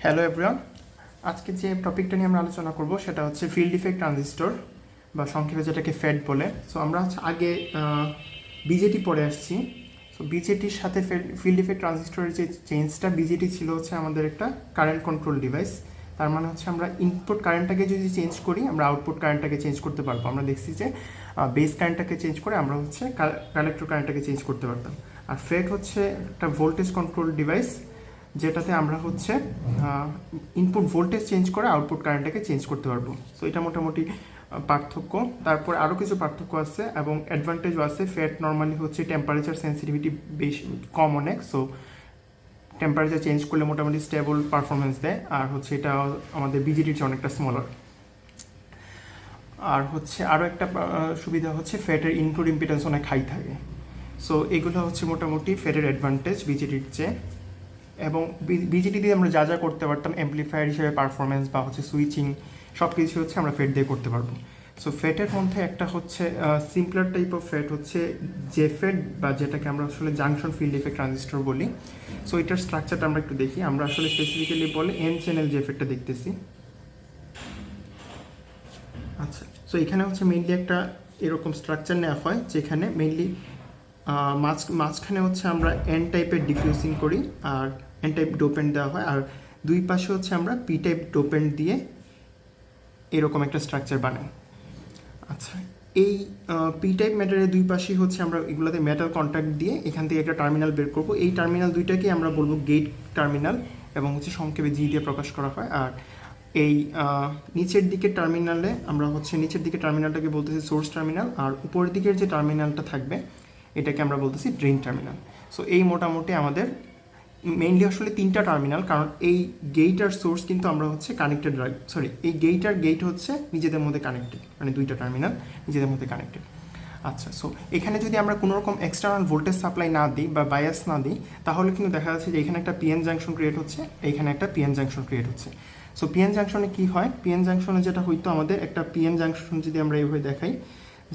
Hello everyone, আজকে যে টপিকটা নিয়ে আমরা আলোচনা করব সেটা হচ্ছে ফিল্ড ইফেক্ট ট্রানজিস্টর বা সংক্ষেপে যেটাকে ফেড বলে। সো আমরা হচ্ছে আগে বিজেটি পড়ে আসছি। সো বিজেটির সাথে ফিল্ড ইফেক্ট ট্রানজিস্টরের যে চেঞ্জটা, বিজেটি ছিল হচ্ছে আমাদের একটা কারেন্ট কন্ট্রোল ডিভাইস। তার মানে হচ্ছে আমরা ইনপুট কারেন্টটাকে যদি চেঞ্জ করি, আমরা আউটপুট কারেন্টটাকে চেঞ্জ করতে পারবো। আমরা দেখছি যে বেস কারেন্টটাকে চেঞ্জ করে আমরা হচ্ছে কালেক্টর কারেন্টটাকে চেঞ্জ করতে পারতাম। আর ফেড হচ্ছে একটা ভোল্টেজ কন্ট্রোল ডিভাইস, যেটাতে আমরা হচ্ছে ইনপুট ভোল্টেজ চেঞ্জ করে আউটপুট কারেন্টটাকে চেঞ্জ করতে পারবো। সো এটা মোটামুটি পার্থক্য। তারপর আরও কিছু পার্থক্য আছে এবং অ্যাডভান্টেজও আছে। ফেড নর্মালি হচ্ছে টেম্পারেচার সেন্সিটিভিটি বেশি কম অনেক। সো টেম্পারেচার চেঞ্জ করলে মোটামুটি স্টেবল পারফরমেন্স দেয়। আর হচ্ছে এটা আমাদের বিজিটির চেয়ে অনেকটা স্মলার। আর হচ্ছে আরও একটা সুবিধা হচ্ছে ফেটের ইনপুট ইম্পিডেন্স অনেক হাই থাকে। সো এগুলো হচ্ছে মোটামুটি ফেটের অ্যাডভান্টেজ বিজিটির চেয়ে। এবং বিজিটি দিয়ে আমরা যা যা করতে পারতাম অ্যাম্পলিফায়ার হিসেবে পারফরমেন্স বা হচ্ছে সুইচিং, সব কিছু হচ্ছে আমরা ফেট দিয়ে করতে পারবো। সো ফেটের মধ্যে একটা হচ্ছে সিম্পলার টাইপ অফ ফেট হচ্ছে জেফেট, বা যেটাকে আমরা আসলে জাংশন ফিল্ড ইফেক্ট ট্রানজিস্টর বলি। সো এটার স্ট্রাকচারটা আমরা একটু দেখি। আমরা আসলে স্পেসিফিক্যালি বলে এন চ্যানেল জেফেটটা দেখতেছি। আচ্ছা, সো এখানে হচ্ছে মেইনলি একটা এরকম স্ট্রাকচার নেওয়া হয়, যেখানে মেইনলি মাঝখানে হচ্ছে আমরা এন টাইপের ডিফিউজিং করি আর এন টাইপ ডোপেন্ট দেওয়া হয়, আর দুই পাশে হচ্ছে আমরা পি টাইপ ডোপেন্ট দিয়ে এরকম একটা স্ট্রাকচার বানাই। আচ্ছা, এই পি টাইপ ম্যাটারের দুই পাশেই হচ্ছে আমরা এগুলোতে মেটাল কন্ট্যাক্ট দিয়ে এখান থেকে একটা টার্মিনাল বের করব। এই টার্মিনাল দুইটাকেই আমরা বলবো গেট টার্মিনাল, এবং হচ্ছে সংক্ষেপে জি দিয়ে প্রকাশ করা হয়। আর এই নিচের দিকের টার্মিনালে আমরা হচ্ছে নিচের দিকের টার্মিনালটাকে বলতেছি সোর্স টার্মিনাল, আর উপরের দিকের যে টার্মিনালটা থাকবে এটাকে আমরা বলতেছি ড্রেন টার্মিনাল। সো এই মোটামুটি আমাদের মেইনলি আসলে তিনটা টার্মিনাল, কারণ এই গেট আর সোর্স কিন্তু আমরা হচ্ছে কানেক্টেড, এই গেট আর গেট হচ্ছে নিজেদের মধ্যে কানেক্টেড, মানে দুইটা টার্মিনাল নিজেদের মধ্যে কানেক্টেড। আচ্ছা, সো এখানে যদি আমরা কোনো রকম এক্সটার্নাল ভোল্টেজ সাপ্লাই না দিই বা বায়াস না দিই, তাহলে কিন্তু দেখা যাচ্ছে যে এখানে একটা পিএন জাংশন ক্রিয়েট হচ্ছে, এইখানে একটা পিএন জাংশন ক্রিয়েট হচ্ছে। সো পিএন জাংশনে কী হয়, পিএন জাংশনে যেটা হইতো আমাদের একটা পিএন জাংশন যদি আমরা এইভাবে দেখাই,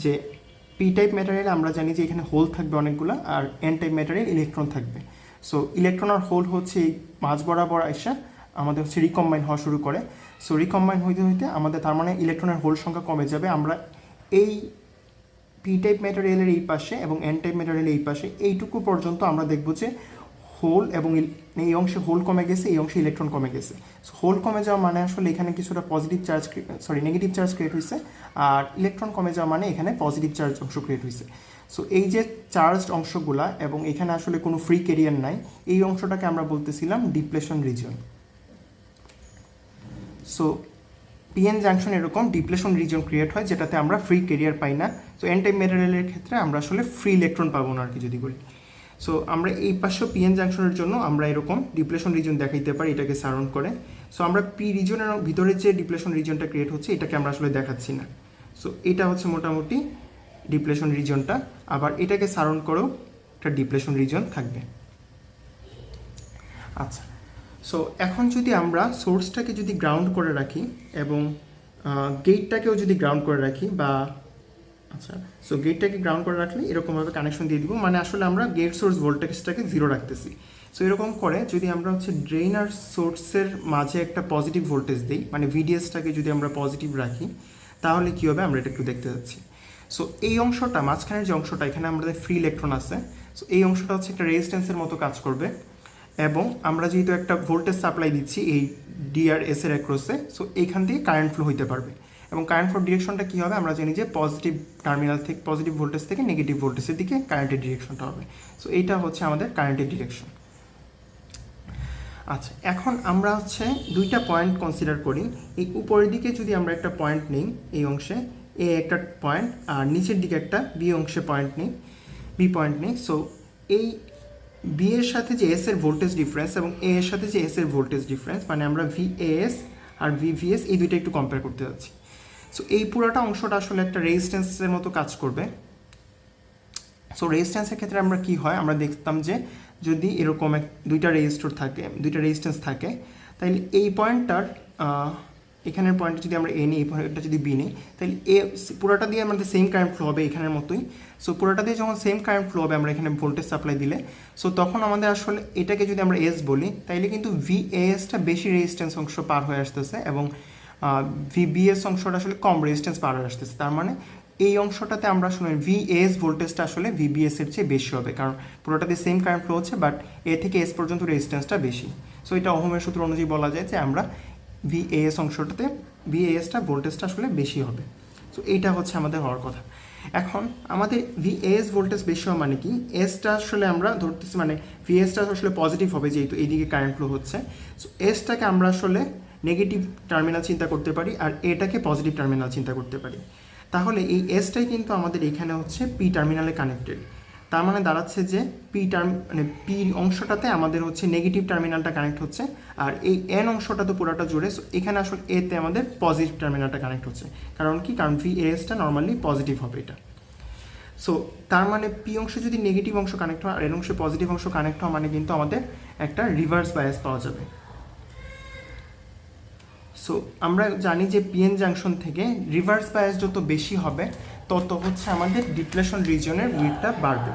যে পি টাইপ ম্যাটেরিয়াল আমরা জানি যে এখানে হোল থাকবে অনেকগুলো, আর এন টাইপ ম্যাটেরিয়াল ইলেকট্রন থাকবে। সো ইলেকট্রন আর হোল হচ্ছে এই মাঝ বরাবর আইসা আমাদের হচ্ছে রিকম্বাইন হওয়া শুরু করে। সো রিকম্বাইন হইতে হইতে আমাদের তার মানে ইলেকট্রনের হোল সংখ্যা কমে যাবে। আমরা এই পি টাইপ ম্যাটেরিয়ালের এই পাশে এবং এন টাইপ ম্যাটেরিয়ালের এই পাশে এইটুকু পর্যন্ত আমরা দেখব যে হোল, এবং এই অংশে হোল কমে গেছে, এই অংশে ইলেকট্রন কমে গেছে। সো হোল কমে যাওয়া মানে আসলে এখানে কিছুটা নেগেটিভ চার্জ ক্রিয়েট হয়েছে, আর ইলেকট্রন কমে যাওয়া মানে এখানে পজিটিভ চার্জ অংশ ক্রিয়েট হয়েছে। সো এই যে চার্জড অংশগুলা, এবং এখানে আসলে কোনো ফ্রি ক্যারিয়ার নাই, এই অংশটাকে আমরা বলতেছিলাম depletion reason. So PN junction এরকম ডিপ্লেশন রিজন ক্রিয়েট হয়, যেটাতে আমরা ফ্রি ক্যারিয়ার পাই না। সো এন টাইপ ম্যাটেরিয়ালের ক্ষেত্রে আমরা আসলে ফ্রি ইলেকট্রন পাবো না আর কি যদি বলি। সো আমরা এই পাশেও পিএন জাংশনের জন্য আমরা এরকম ডিপ্লেশন রিজন দেখাইতে পারি, এটাকে সারাউন্ড করে। সো আমরা পি রিজনের ভিতরে যে ডিপ্লেশন রিজনটা ক্রিয়েট হচ্ছে এটাকে আমরা আসলে দেখাচ্ছি না। সো এটা হচ্ছে মোটামুটি ডিপ্লেশন রিজনটা, আবার এটাকে সারাউন্ড করেও একটা ডিপ্লেশন রিজন থাকবে। আচ্ছা, সো এখন যদি আমরা সোর্সটাকে যদি গ্রাউন্ড করে রাখি এবং গেটটাকেও যদি গ্রাউন্ড করে রাখি, বা আচ্ছা, সো গেটটাকে গ্রাউন্ড করে রাখলে এরকমভাবে কানেকশন দিয়ে দিব, মানে আসলে আমরা গেট সোর্স ভোল্টেজটাকে জিরো রাখতেছি। সো এরকম করে যদি আমরা হচ্ছে ড্রেন আর সোর্সের মাঝে একটা পজিটিভ ভোল্টেজ দিই, মানে ভিডিএসটাকে যদি আমরা পজিটিভ রাখি, তাহলে কী হবে আমরা এটা একটু দেখতে যাচ্ছি। সো এই অংশটা, মাঝখানের যে অংশটা, এখানে আমাদের ফ্রি ইলেকট্রন আছে। সো এই অংশটা হচ্ছে একটা রেজিস্ট্যান্সের মতো কাজ করবে, এবং আমরা যেহেতু একটা ভোল্টেজ সাপ্লাই দিচ্ছি এই ডিআরএস এর অ্যাক্রসে, সো এইখান থেকে কারেন্ট ফ্লো হইতে পারবে। এবং কারেন্ট ফ্লো ডিরেকশনটা কী হবে, আমরা জানি যে পজিটিভ টার্মিনাল থেকে, পজিটিভ ভোল্টেজ থেকে নেগেটিভ ভোল্টেজের দিকে কারেন্টের ডিরেকশনটা হবে। সো এইটা হচ্ছে আমাদের কারেন্টের ডিরেকশন। আচ্ছা, এখন আমরা হচ্ছে দুইটা পয়েন্ট কনসিডার করি। এই উপরের দিকে যদি আমরা একটা পয়েন্ট নিই, এই অংশে এ একটা পয়েন্ট, আর নিচের দিকে একটা বি অংশে পয়েন্ট নিই, বি পয়েন্ট নিই। সো এই বি এর সাথে যে এস এর ভোল্টেজ ডিফারেন্স এবং এ এর সাথে যে এস এর ভোল্টেজ ডিফারেন্স, মানে আমরা ভিএএস আর ভিভিএস এই দুইটা একটু কম্পেয়ার করতে যাচ্ছি। সো এই পুরোটা অংশটা আসলে একটা রেজিস্ট্যান্সের মতো কাজ করবে। সো রেজিস্ট্যান্সের ক্ষেত্রে আমরা কি হয়, আমরা দেখতাম যে যদি এরকম দুইটা রেজিস্ট্যান্স থাকে, তাহলে এই পয়েন্টটার এখানের পয়েন্ট যদি আমরা এ নিই, এই পয়েন্টটা যদি বি নিই, তাহলে এ পুরোটা দিয়ে আমাদের সেম কারেন্ট ফ্লো হবে এখানের মতোই। সো পুরোটা দিয়ে যখন সেম কারেন্ট ফ্লো হবে আমরা এখানে ভোল্টেজ সাপ্লাই দিলে, সো তখন আমাদের আসলে এটাকে যদি আমরা এস বলি, তাইলে কিন্তু ভিএএসটা বেশি রেজিস্ট্যান্স অংশ পার হয়ে আসতেছে এবং ভিবিএস অংশটা আসলে কম রেজিস্ট্যান্স পার হয়ে আসতেছে। তার মানে এই অংশটাতে আমরা আসলে ভিএস ভোল্টেজটা আসলে ভিবিএস এর চেয়ে বেশি হবে, কারণ পুরোটা দিয়ে সেম কারেন্ট ফ্লো হচ্ছে, বাট এ থেকে এস পর্যন্ত রেজিস্ট্যান্সটা বেশি। সো এটা ওহমের সূত্র অনুযায়ী বলা যায় যে আমরা ভিএএস অংশটাতে ভিএএসটা ভোল্টেজটা আসলে বেশি হবে। সো এইটা হচ্ছে আমাদের হওয়ার কথা। এখন আমাদের ভিএএস ভোল্টেজ বেশি হওয়া মানে কি, এসটা আসলে আমরা ধরতেছি মানে ভিএসটা আসলে পজিটিভ হবে যেহেতু এইদিকে কারেন্ট ফ্লো হচ্ছে। সো এসটাকে আমরা আসলে নেগেটিভ টার্মিনাল চিন্তা করতে পারি আর এটাকে পজিটিভ টার্মিনাল চিন্তা করতে পারি। তাহলে এই এসটাই কিন্তু আমাদের এখানে হচ্ছে পি টার্মিনালে কানেক্টেড। তার মানে দাঁড়াচ্ছে যে পি অংশটাতে আমাদের হচ্ছে নেগেটিভ টার্মিনালটা কানেক্ট হচ্ছে, আর এই এন অংশটা তো পুরোটা জুড়ে। সো এখানে আসলে এতে আমাদের পজিটিভ টার্মিনালটা কানেক্ট হচ্ছে। কারণ কি, কারণ ভিএসটা নর্মালি পজিটিভ হবে এটা। সো তার মানে পি অংশে যদি নেগেটিভ অংশ কানেক্ট হয় আর এন অংশে পজিটিভ অংশ কানেক্ট হয় মানে কিন্তু আমাদের একটা রিভার্স বায়াস পাওয়া যাবে। সো আমরা জানি যে পিএন জাংশন থেকে রিভার্স বায়াস যত বেশি হবে তত হচ্ছে আমাদের ডিপ্লেশন রিজিয়নের উইডটা বাড়বে।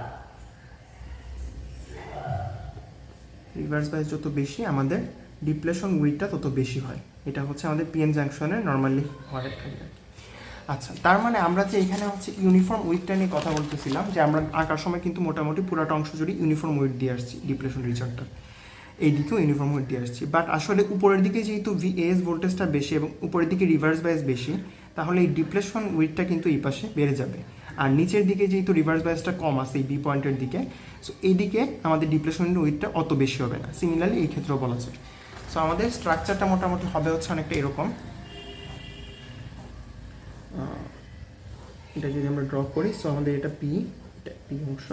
রিভার্স বায়াস যত বেশি আমাদের ডিপ্লেশন উইডটা তত বেশি হয়। এটা হচ্ছে আমাদের পিএন জাংশনের নর্মালি হয়। আচ্ছা, তার মানে আমরা যে এখানে হচ্ছে ইউনিফর্ম উইডটা নিয়ে কথা বলতেছিলাম, যে আমরা আঁকার সময় কিন্তু মোটামুটি পুরোটা অংশ জুড়ে ইউনিফর্ম উইড দিয়ে আসছি ডিপ্লেশন রিজিয়নটা, এই দিকেও ইউনিফর্ম উইড দিয়ে আসছি। বাট আসলে উপরের দিকে যেহেতু ভিএএস ভোল্টেজটা বেশি এবং উপরের দিকে রিভার্স বায়াস বেশি, তাহলে এই ডিপ্লেশন উইডটা কিন্তু এই পাশে বেড়ে যাবে। আর নিচের দিকে যেহেতু রিভার্স বায়াসটা কম আছে এই বি পয়েন্টের দিকে, সো এইদিকে আমাদের ডিপ্লেশন উইডটা অত বেশি হবে না। সিমিলারলি এই ক্ষেত্রেও বলা যায়। সো আমাদের স্ট্রাকচারটা মোটামুটি হবে হচ্ছে অনেকটা এরকম। এটা যদি আমরা ড্র করি, সো আমাদের এটা পি অংশ।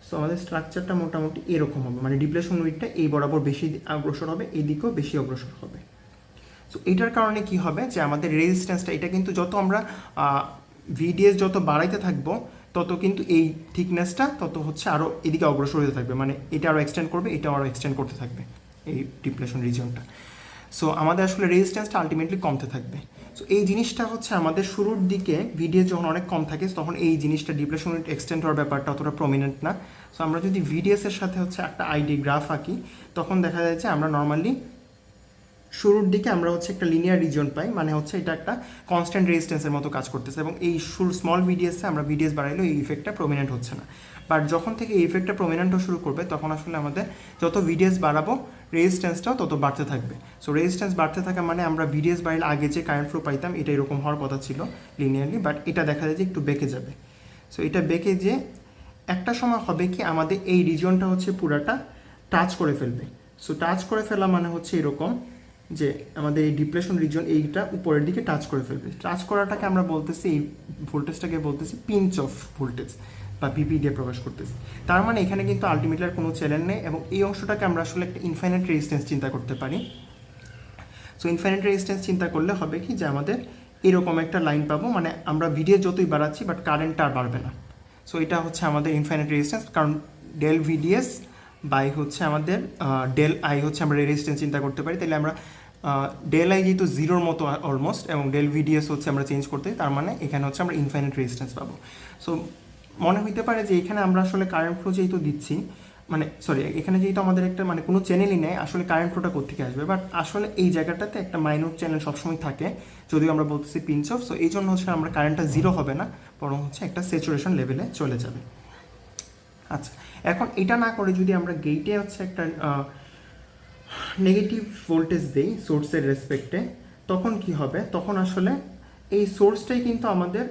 সো আমাদের স্ট্রাকচারটা মোটামুটি এরকম হবে, মানে ডিপ্লেশন উইডটা এই বরাবর বেশি অগ্রসর হবে, এই দিকেও বেশি অগ্রসর হবে। সো এটার কারণে কি হবে যে আমাদের রেজিস্ট্যান্সটা, এটা কিন্তু যত আমরা ভিডিএস যত বাড়াইতে থাকবো তত কিন্তু এই থিকনেসটা তত হচ্ছে আরও এদিকে অগ্রসর হতে থাকবে, মানে এটা আরও এক্সটেন্ড করবে, এটা আরও এক্সটেন্ড করতে থাকবে এই ডিপ্লেশন রিজিয়নটা। সো আমাদের আসলে রেজিস্ট্যান্সটা আলটিমেটলি কমতে থাকবে। সো এই জিনিসটা হচ্ছে আমাদের শুরুর দিকে ভিডিএস যখন অনেক কম থাকে তখন এই জিনিসটা ডিপ্লেশন এক্সটেন্ড হওয়ার ব্যাপারটা অতটা প্রমিনেন্ট না। সো আমরা যদি ভিডিএস এর সাথে হচ্ছে একটা আইডি গ্রাফ আঁকি, তখন দেখা যায় যে আমরা নর্মালি শুরুর দিকে আমরা হচ্ছে একটা লিনিয়ার রিজন পাই, মানে হচ্ছে এটা একটা কনস্ট্যান্ট রেজিস্ট্যান্সের মতো কাজ করতেছে, এবং এই স্মল ভিডিএসে আমরা ভিডিএস বাড়াইলেও এই ইফেক্টটা প্রমিনেন্ট হচ্ছে না। বাট যখন থেকে এই ইফেক্টটা প্রমিনেন্ট হওয়া শুরু করবে তখন আসলে আমাদের যত ভিডিএস বাড়াবো রেজিস্ট্যান্সটাও তত বাড়তে থাকবে। সো রেজিস্ট্যান্স বাড়তে থাকা মানে আমরা ভিডিএস বাড়লে আগে যে কারেন্ট ফ্লো পাইতাম এটা এরকম হওয়ার কথা ছিল লিনিয়ারলি, বাট এটা দেখা যায় যে একটু বেঁকে যাবে। সো এটা বেঁকে যে একটা সময় হবে কি আমাদের এই রিজনটা হচ্ছে পুরাটা টাচ করে ফেলবে। সো টাচ করে ফেলা মানে হচ্ছে এরকম যে আমাদের এই ডিপ্লেশন রিজন এইটা উপরের দিকে টাচ করে ফেলবে। টাচ করাটাকে আমরা বলতেছি, এই ভোল্টেজটাকে বলতেছি পিঞ্চ অফ ভোল্টেজ বা পিপি দিয়ে প্রকাশ করতেছি। তার মানে এখানে কিন্তু আলটিমেটলি আর কোনো চ্যালেঞ্জ নেই, এবং এই অংশটাকে আমরা আসলে একটা ইনফাইনাইট রেজিস্ট্যান্স চিন্তা করতে পারি। সো ইনফাইনাইট রেজিস্ট্যান্স চিন্তা করলে হবে কি যে আমাদের এরকম একটা লাইন পাবো, মানে আমরা ভিডিও যতই বাড়াচ্ছি বাট কারেন্টটা আর বাড়বে না। সো এটা হচ্ছে আমাদের ইনফাইনাইট রেজিস্ট্যান্স, কারণ ডেল ভিডিএস বাই হচ্ছে আমাদের ডেল আই হচ্ছে আমরা রেজিস্ট্যান্স চিন্তা করতে পারি। তাহলে আমরা ডেল আই যেহেতু জিরোর মতো অলমোস্ট, এবং ডেল ভিডিএস হচ্ছে আমরা চেঞ্জ করতে, তার মানে এখানে হচ্ছে আমরা ইনফাইনাইট রেজিস্ট্যান্স পাবো। সো মনে হইতে পারে যে এখানে আমরা আসলে কারেন্ট ফ্লো যেহেতু দিচ্ছি, মানে সরি এখানে যেহেতু আমাদের একটা মানে কোনো চ্যানেলই নেই, আসলে কারেন্ট ফ্লোটা কোথেকে আসবে, বাট আসলে এই জায়গাটাতে একটা মাইনর চ্যানেল সবসময় থাকে, যদিও আমরা বলতেছি পিঞ্চ অফ। সো এই জন্য হচ্ছে আমরা কারেন্টটা জিরো হবে না, বরং হচ্ছে একটা স্যাচুরেশন লেভেলে চলে যাবে। আচ্ছা, এখন এটা না করে যদি আমরা গেইটে হচ্ছে একটা নেগেটিভ ভোল্টেজ দেই সোর্সের রেসপেক্টে, তখন কি হবে, তখন আসলে এই সোর্সটাই কিন্তু আমাদের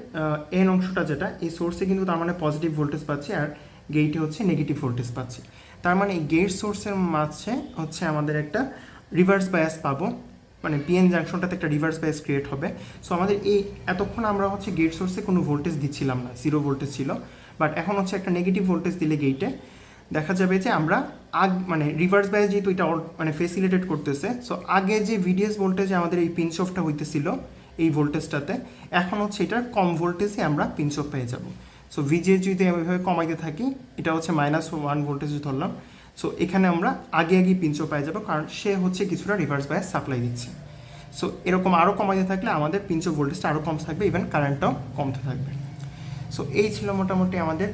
এন অংশটা যেটা, এই সোর্সে কিন্তু তার মানে পজিটিভ ভোল্টেজ পাচ্ছি আর গেইটে হচ্ছে নেগেটিভ ভোল্টেজ পাচ্ছি। তার মানে এই গেট সোর্সের মাঝে হচ্ছে আমাদের একটা রিভার্স বায়াস পাবো, মানে পিএন জাংশনটাতে একটা রিভার্স বায়াস ক্রিয়েট হবে। সো আমাদের এই এতক্ষণ আমরা হচ্ছে গেট সোর্সে কোনো ভোল্টেজ দিচ্ছিলাম না, জিরো ভোল্টেজ ছিল, বাট এখন হচ্ছে একটা নেগেটিভ ভোল্টেজ দিলে গেইটে দেখা যাবে যে আমরা মানে রিভার্স বায়াস যেহেতু এটা মানে ফেসিলিটেট করতেছে, সো আগে যে ভিডিএস ভোল্টেজে আমাদের এই পিঞ্চ অফটা হইতেছিল এই ভোল্টেজটাতে, এখন হচ্ছে এটার কম ভোল্টেজে আমরা পিঞ্চ অফ পেয়ে যাব। সো ভিজিএস যদি এভাবে কমাইতে থাকি, এটা হচ্ছে -1 ভোল্টেজ ধরলাম, সো এখানে আমরা আগে পিঞ্চ অফ পেয়ে যাবো, কারণ সে হচ্ছে কিছুটা রিভার্স বায়াস সাপ্লাই দিচ্ছে। সো এরকম আরও কমাতে থাকলে আমাদের পিঞ্চ অফ ভোল্টেজটা আরও কম থাকবে, ইভেন কারেন্টটাও কমতে থাকবে। সো এই ছিল মোটামুটি আমাদের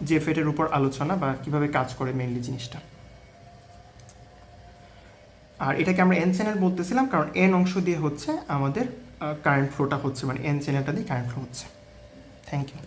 জেফেটের উপর আলোচনা বা কীভাবে কাজ করে মেইনলি জিনিসটা। আর এটাকে আমরা এন চ্যানেল বলতেছিলাম কারণ এন অংশ দিয়ে হচ্ছে আমাদের কারেন্ট ফ্লোটা হচ্ছে, মানে এন চ্যানেলটা দিয়ে কারেন্ট ফ্লো হচ্ছে। Thank you.